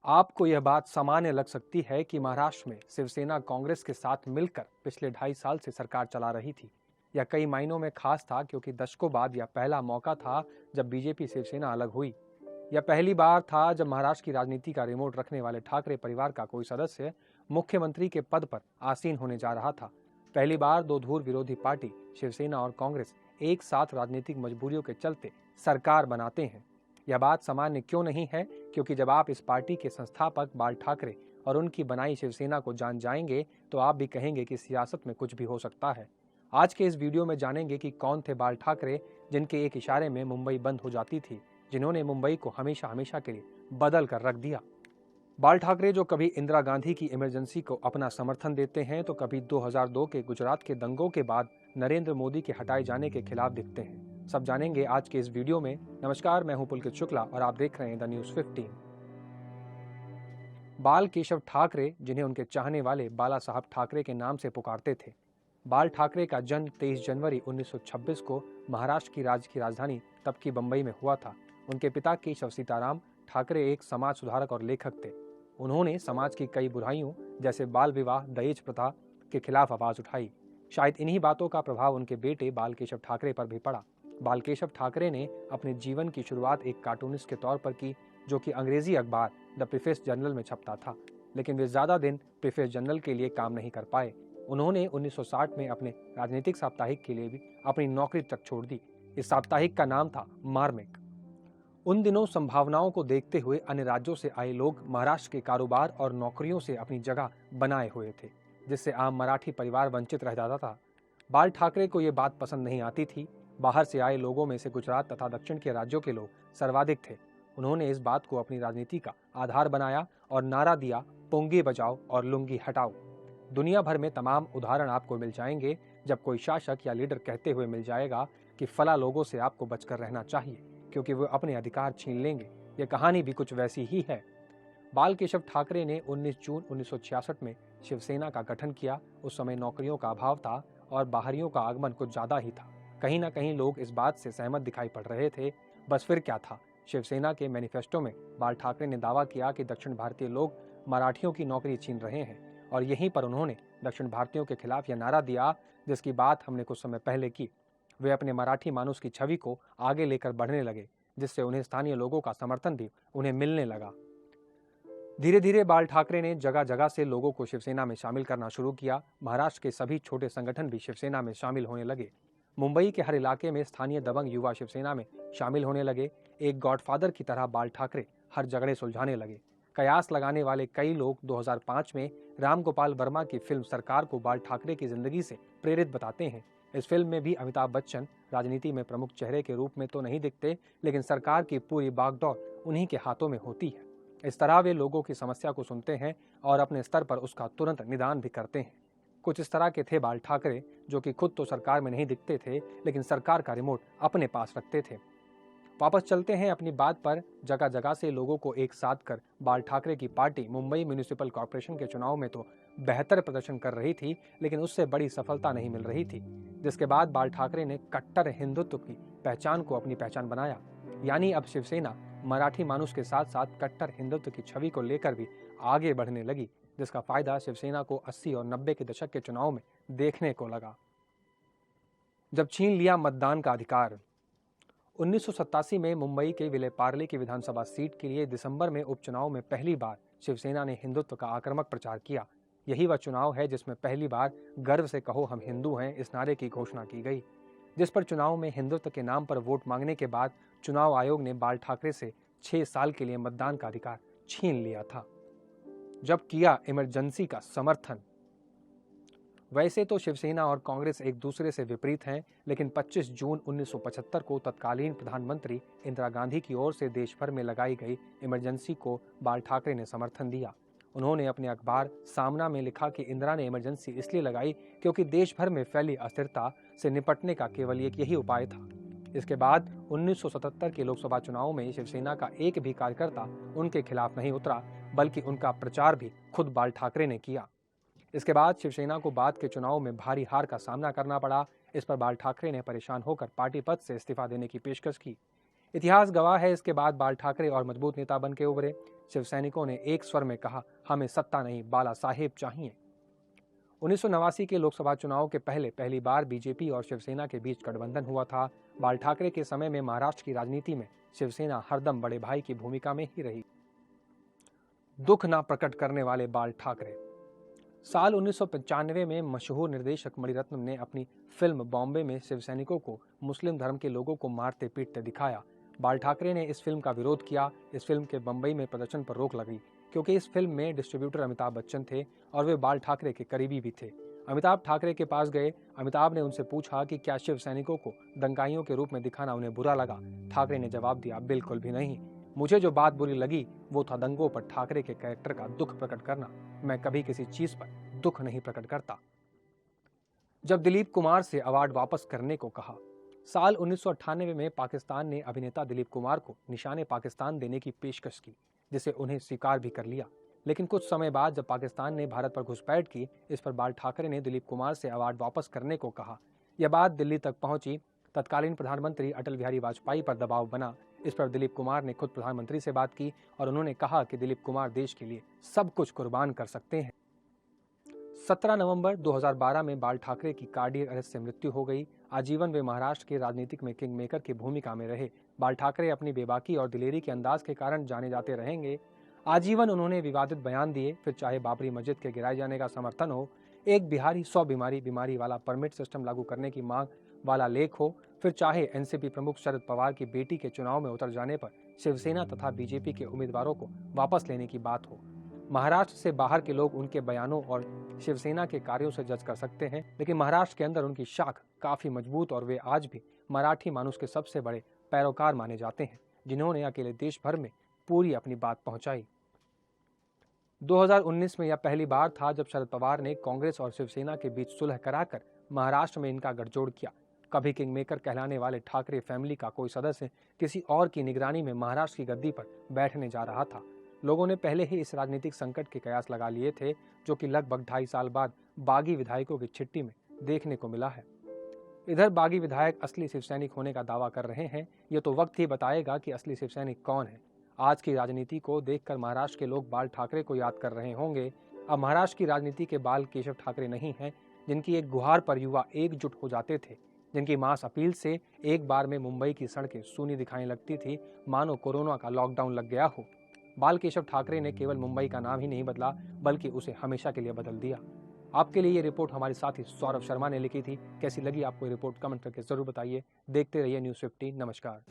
आपको यह बात सामान्य लग सकती है कि महाराष्ट्र में शिवसेना कांग्रेस के साथ मिलकर पिछले 2.5 साल से सरकार चला रही थी। यह कई मायनों में खास था क्योंकि दशकों बाद यह पहला मौका था जब बीजेपी शिवसेना अलग हुई। यह पहली बार था जब महाराष्ट्र की राजनीति का रिमोट रखने वाले ठाकरे परिवार का कोई सदस्य मुख्यमंत्री के पद पर आसीन होने जा रहा था। पहली बार दो धुर विरोधी पार्टी शिवसेना और कांग्रेस एक साथ राजनीतिक मजबूरियों के चलते सरकार बनाते हैं। यह बात सामान्य क्यों नहीं है? क्योंकि जब आप इस पार्टी के संस्थापक बाल ठाकरे और उनकी बनाई शिवसेना को जान जाएंगे तो आप भी कहेंगे कि सियासत में कुछ भी हो सकता है। आज के इस वीडियो में जानेंगे कि कौन थे बाल ठाकरे जिनके एक इशारे में मुंबई बंद हो जाती थी, जिन्होंने मुंबई को हमेशा हमेशा के लिए बदल कर रख दिया। बाल ठाकरे जो कभी इंदिरा गांधी की इमरजेंसी को अपना समर्थन देते हैं तो कभी 2002 के गुजरात के दंगों के बाद नरेंद्र मोदी के हटाए जाने के खिलाफ दिखते हैं। सब जानेंगे आज के इस वीडियो में। नमस्कार, मैं हूं पुलकित शुक्ला और आप देख रहे हैं द न्यूज़ 15। बाल केशव ठाकरे, जिन्हें उनके चाहने वाले बाला साहब ठाकरे के नाम से पुकारते थे। बाल ठाकरे का जन्म 23 जनवरी 1926 को महाराष्ट्र की राज्य की राजधानी तब की बंबई में हुआ था। उनके पिता केशव सीताराम ठाकरे एक समाज सुधारक और लेखक थे। उन्होंने समाज की कई बुराइयों जैसे बाल विवाह, दहेज प्रथा के खिलाफ आवाज उठाई। शायद इन्हीं बातों का प्रभाव उनके बेटे बाल केशव ठाकरे पर भी पड़ा। बाल केशव ठाकरे ने अपने जीवन की शुरुआत एक कार्टूनिस्ट के तौर पर की, जो कि अंग्रेजी अखबार द प्रीफेस जर्नल में छपता था। लेकिन वे ज्यादा दिन प्रीफेस जर्नल के लिए काम नहीं कर पाए। उन्होंने 1960 में अपने राजनीतिक साप्ताहिक के लिए भी अपनी नौकरी तक छोड़ दी। इस साप्ताहिक का नाम था मार्मिक। उन दिनों संभावनाओं को देखते हुए अन्य राज्यों से आए लोग महाराष्ट्र के कारोबार और नौकरियों से अपनी जगह बनाए हुए थे, जिससे आम मराठी परिवार वंचित रह जाता था। बाल ठाकरे को ये बात पसंद नहीं आती थी। बाहर से आए लोगों में से गुजरात तथा दक्षिण के राज्यों के लोग सर्वाधिक थे। उन्होंने इस बात को अपनी राजनीति का आधार बनाया और नारा दिया, पोंगे बजाओ और लुंगी हटाओ। दुनिया भर में तमाम उदाहरण आपको मिल जाएंगे जब कोई शासक या लीडर कहते हुए मिल जाएगा कि फला लोगों से आपको बचकर रहना चाहिए क्योंकि वो अपने अधिकार छीन लेंगे। यह कहानी भी कुछ वैसी ही है। बाल केशव ठाकरे ने 19 जून 1966 में शिवसेना का गठन किया। उस समय नौकरियों का अभाव था और बाहरियों का आगमन कुछ ज्यादा ही था। कहीं ना कहीं लोग इस बात से सहमत दिखाई पड़ रहे थे। बस फिर क्या था? शिवसेना के मैनिफेस्टो में बाल ठाकरे ने दावा किया कि दक्षिण भारतीय लोग मराठियों की नौकरी छीन रहे हैं और यहीं पर उन्होंने दक्षिण भारतीयों के खिलाफ यह नारा दिया जिसकी बात हमने कुछ समय पहले की। वे अपने मराठी मानुस की छवि को आगे लेकर बढ़ने लगे, जिससे उन्हें स्थानीय लोगों का समर्थन भी उन्हें मिलने लगा। धीरे धीरे बाल ठाकरे ने जगह जगह से लोगों को शिवसेना में शामिल करना शुरू किया। महाराष्ट्र के सभी छोटे संगठन भी शिवसेना में शामिल होने लगे। मुंबई के हर इलाके में स्थानीय दबंग युवा शिवसेना में शामिल होने लगे। एक गॉडफादर की तरह बाल ठाकरे हर झगड़े सुलझाने लगे। कयास लगाने वाले कई लोग 2005 में राम गोपाल वर्मा की फिल्म सरकार को बाल ठाकरे की जिंदगी से प्रेरित बताते हैं। इस फिल्म में भी अमिताभ बच्चन राजनीति में प्रमुख चेहरे के रूप में तो नहीं दिखते, लेकिन सरकार की पूरी बागडोर उन्हीं के हाथों में होती है। इस तरह वे लोगों की समस्या को सुनते हैं और अपने स्तर पर उसका तुरंत निदान भी करते हैं। कुछ इस तरह के थे बाल ठाकरे, जो कि खुद तो सरकार में नहीं दिखते थे, लेकिन सरकार का रिमोट अपने पास रखते थे। वापस चलते हैं अपनी बात पर। जगह जगह से लोगों को एक साथ कर बाल ठाकरे की पार्टी मुंबई म्यूनिसिपल कॉर्पोरेशन के चुनाव में तो बेहतर प्रदर्शन कर रही थी, लेकिन उससे बड़ी सफलता नहीं मिल रही थी। जिसके बाद बाल ठाकरे ने कट्टर हिंदुत्व की पहचान को अपनी पहचान बनाया। यानी अब शिवसेना मराठी मानुस के साथ साथ कट्टर हिंदुत्व की छवि को लेकर भी आगे बढ़ने लगी, जिसका फायदा शिवसेना को 80 और 90 के दशक के चुनाव में देखने को लगा। जब छीन लिया मतदान का अधिकार। 1987 में मुंबई के विलेपार्ले की विधानसभा सीट के लिए दिसंबर में उपचुनाव में पहली बार शिवसेना ने हिंदुत्व का आक्रामक प्रचार किया। यही वह चुनाव है जिसमें पहली बार गर्व से कहो हम हिंदू हैं इस नारे की घोषणा की गई, जिस पर चुनाव में हिंदुत्व के नाम पर वोट मांगने के बाद चुनाव आयोग ने बाल ठाकरे से 6 साल के लिए मतदान का अधिकार छीन लिया था। जब किया इमरजेंसी का समर्थन। वैसे तो शिवसेना और कांग्रेस एक दूसरे से विपरीत हैं, लेकिन 25 जून 1975 को तत्कालीन प्रधानमंत्री इंदिरा गांधी की ओर से देश भर में लगाई गई इमरजेंसी को बाल ठाकरे ने समर्थन दिया। उन्होंने अपने अखबार सामना में लिखा कि इंदिरा ने इमरजेंसी इसलिए लगाई क्योंकि देश भर में फैली अस्थिरता से निपटने का केवल एक यही उपाय था। इसके बाद 1977 के लोकसभा चुनाव में शिवसेना का एक भी कार्यकर्ता उनके खिलाफ नहीं उतरा, बल्कि उनका प्रचार भी खुद बाल ठाकरे ने किया। इसके बाद शिवसेना को बाद के चुनाव में भारी हार का सामना करना पड़ा। इस पर बाल ठाकरे ने परेशान होकर पार्टी पद से इस्तीफा देने की पेशकश की। इतिहास गवाह है, इसके बाद बाल ठाकरे और मजबूत नेता बन के उभरे। शिवसैनिकों ने एक स्वर में कहा, हमें सत्ता नहीं, बाला साहेब चाहिए। 1989 के लोकसभा चुनाव के पहली बार बीजेपी और शिवसेना के बीच गठबंधन हुआ था। बाल ठाकरे के समय में महाराष्ट्र की राजनीति में शिवसेना हरदम बड़े भाई की भूमिका में ही रही। दुख न प्रकट करने वाले बाल ठाकरे। साल 1995 में मशहूर निर्देशक मणिरत्नम ने अपनी फिल्म बॉम्बे में शिवसैनिकों को मुस्लिम धर्म के लोगों को मारते पीटते दिखाया। बाल ठाकरे ने इस फिल्म का विरोध किया। इस फिल्म के बम्बई में प्रदर्शन पर रोक लगी क्योंकि इस फिल्म में डिस्ट्रीब्यूटर अमिताभ बच्चन थे और वे बाल ठाकरे के करीबी भी थे। अमिताभ ठाकरे के पास गए। अमिताभ ने उनसे पूछा कि क्या शिव सैनिकों को दंगाइयों के रूप में दिखाना उन्हें बुरा लगा। ठाकरे ने जवाब दिया, बिल्कुल भी नहीं। मुझे जो बात बुरी लगी वो था दंगों पर ठाकरे के कैरेक्टर का दुख प्रकट करना। मैं कभी किसी चीज पर दुख नहीं प्रकट करता। जब दिलीप कुमार से अवार्ड वापस करने को कहा। साल 1998 में पाकिस्तान ने अभिनेता दिलीप कुमार को निशाने पाकिस्तान देने की पेशकश की, जिसे उन्हें स्वीकार भी कर लिया। लेकिन कुछ समय बाद जब पाकिस्तान ने भारत पर घुसपैठ की, इस पर बाल ठाकरे ने दिलीप कुमार से अवार्ड वापस करने को कहा। यह बात दिल्ली तक पहुंची। तत्कालीन प्रधानमंत्री अटल बिहारी वाजपेयी पर दबाव बना। इस पर दिलीप कुमार ने खुद प्रधानमंत्री से बात की और उन्होंने कहा कि दिलीप कुमार देश के लिए सब कुछ कुर्बान कर सकते हैं। 17 नवंबर 2012 में बाल ठाकरे की कार्डियक अरेस्ट से मृत्यु हो गई। आजीवन वे महाराष्ट्र के राजनीतिक में किंग मेकर की भूमिका में रहे। बाल ठाकरे अपनी बेबाकी और दिलेरी के अंदाज के कारण जाने जाते रहेंगे। आजीवन उन्होंने विवादित बयान दिए, फिर चाहे बाबरी मस्जिद के गिराए जाने का समर्थन हो, एक बिहारी 100 बीमारी वाला परमिट सिस्टम लागू करने की मांग वाला लेख हो, फिर चाहे एनसीपी प्रमुख शरद पवार की बेटी के चुनाव में उतर जाने पर शिवसेना तथा बीजेपी के उम्मीदवारों को वापस लेने की बात हो। महाराष्ट्र से बाहर के लोग उनके बयानों और शिवसेना के कार्यों से जज कर सकते हैं, लेकिन महाराष्ट्र के अंदर उनकी शाख काफी मजबूत और वे आज भी मराठी मानुष के सबसे बड़े पैरोकार माने जाते हैं, जिन्होंने अकेले देश भर में पूरी अपनी बात पहुंचाई। 2019 में यह पहली बार था जब शरद पवार ने कांग्रेस और शिवसेना के बीच सुलह कराकर महाराष्ट्र में इनका गठजोड़ किया। कभी किंग मेकर कहलाने वाले ठाकरे फैमिली का कोई सदस्य किसी और की निगरानी में महाराष्ट्र की गद्दी पर बैठने जा रहा था। लोगों ने पहले ही इस राजनीतिक संकट के कयास लगा लिए थे, जो कि लगभग 2.5 साल बाद बागी विधायकों की चिट्ठी में देखने को मिला है। इधर बागी विधायक असली शिवसैनिक होने का दावा कर रहे हैं। ये तो वक्त ही बताएगा कि असली शिवसैनिक कौन है। आज की राजनीति को देखकर महाराष्ट्र के लोग बाल ठाकरे को याद कर रहे होंगे। अब महाराष्ट्र की राजनीति के बाल केशव ठाकरे नहीं हैं, जिनकी एक गुहार पर युवा एकजुट हो जाते थे, जिनकी मास अपील से एक बार में मुंबई की सड़कें सूनी दिखाने लगती थी, मानो कोरोना का लॉकडाउन लग गया हो। बाल केशव ठाकरे ने केवल मुंबई का नाम ही नहीं बदला, बल्कि उसे हमेशा के लिए बदल दिया। आपके लिए ये रिपोर्ट हमारे साथी सौरभ शर्मा ने लिखी थी। कैसी लगी आपको ये रिपोर्ट कमेंट करके जरूर बताइए। देखते रहिए न्यूज़ 50। नमस्कार।